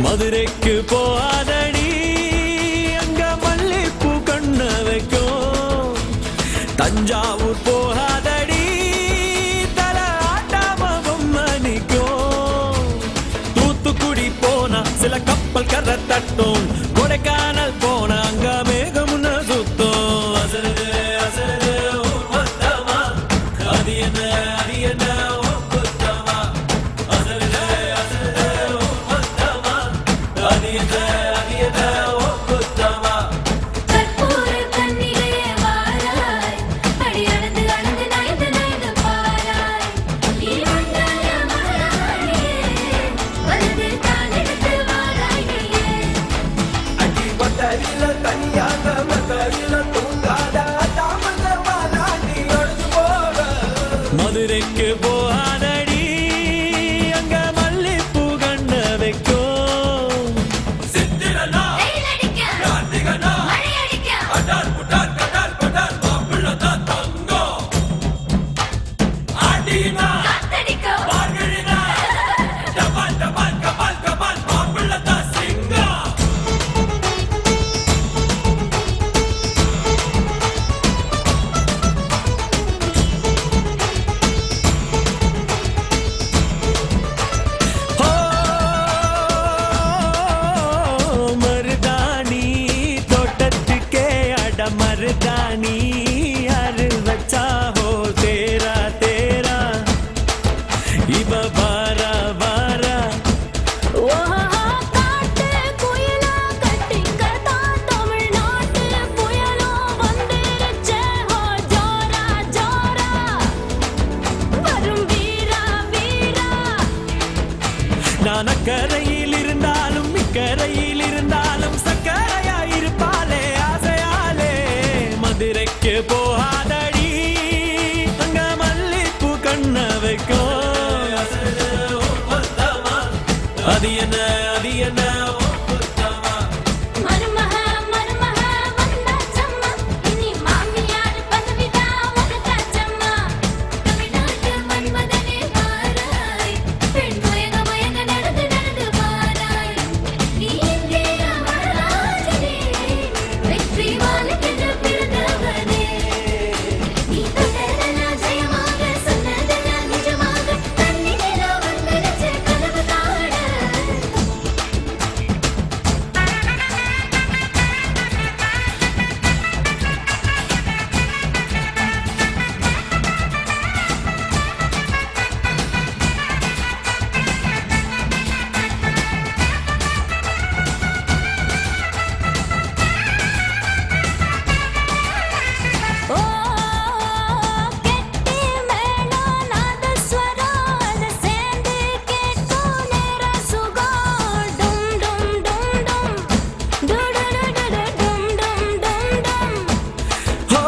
மதுரைக்கு போகாதடி அங்க மல்லிப்பூ கண்ண வைக்கும். தஞ்சாவூர் போகாதடி தல ஆட்டாம பொம்மை நிக்கும். தூத்துக்குடி போனா சில கப்பல் கரை தட்டும். கொடைக்கானல் போனா அங்க மேகமுன்ன சுத்தும். அசருது அசருது ஊர் மொத்தமா அது என்ன அது என்ன குத்தமா. அசருது அசருது ஊர் மொத்தமா அது என்ன அது என்ன குத்தமா. கற்பூர கன்னிகையே வாராய், அடி அளந்து அளந்து நயந்து நயந்து பாராய். நீ மண்டல மகாராணியே, வலது கால் எடுத்து வாராய் நீயே. அடி பட்டரில தனியாக மத்தரில தூங்காத தாமதமா நாட்டி ஒழிஞ்சு போக. மதுரைக்கு போகாதடி அங்க மல்லிப்பூ கண்ண வைக்கும். சித்திரனா வெயில் அடிக்க, கார்த்திகனா மழை அடிக்க, அடார் புடார் கடார் படார் மாப்பிள்ளதான் தங்கம். ஆடினா காத்தடிக்க, பார்கழினா டபால் டபால் கபால் கபால் மாப்பிள்ளதான் சிங்கம். ஓ மருதாணி தோட்டத்துக்கே அட மருதாணி யாரு வச்சா ஹோ தேரா தேரா இவ வாரா வாரா. ஓஹோ காட்டு குயிலா கட்டிக்கதா தமிழ்நாட்டு புயலோ வந்துருச்சே ஹோ ஜோரா ஜோரா. வரும் வீரா வீரா. நான் அக்கரையில் இருந்தாலும் இக்கரையில் இருந்தாலும் சக்கரையா இருப்பாளே ஆசையாலே. மதுரைக்கு போகாதடி அங்க மல்லிப்பூ கண்ண வைக்கும். அது என்ன அது என்ன குத்தமா. மருமக மருமக வந்தாச்சம்மா, இனி மாமியார் பதவிதா உனக்காச்சம்மா. தமிழ்நாட்டு மன்மதனே வாராய், பெண் மயங்க மயங்க நடந்து நடந்து வாராய். நீ இந்திய மகாராஜனே, வெற்றி வாளுக்கென்று பிறந்தவனே. நீ தொட்டதெல்லாம் ஜெயமாக, சொன்னதெல்லாம் நிஜமாக, தன்னிலே வந்துருச்சு கனவு காண. ஓ கெட்டி மேளம் நாதஸ்வரம் அது சேர்ந்து கேட்கும் நேர சுகம். டும் டும் டும் டும் டுடுடுடுடு டும் டும் டும் டும். ஓ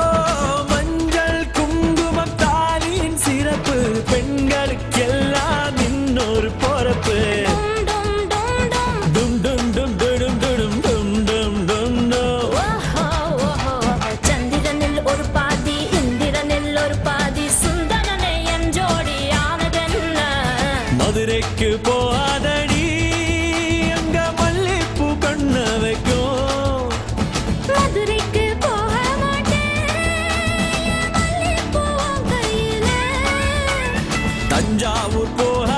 மஞ்சள் குங்குமம் தாலியின் சிறப்பு பெண்களுக்கெல்லாம் இன்னொரு பொறப்பு. டும் டும் டும் டும். டும் டும் டும் டும் டும் டும் டும் டும் டும். ஓஹோ ஓஹோ சந்திரனில் ஒரு பாதி, இந்திரனில் ஒரு பாதி, சுந்தரனை என் ஜோடி ஆனதென்ன. மதுரைக்கு போகாதடி அங்க மல்லிப்பூ கண்ண வைக்கும். மதுரைக்கு போக மாட்டேன், மல்லிப்பூ கையில. தஞ்சாவூர் போக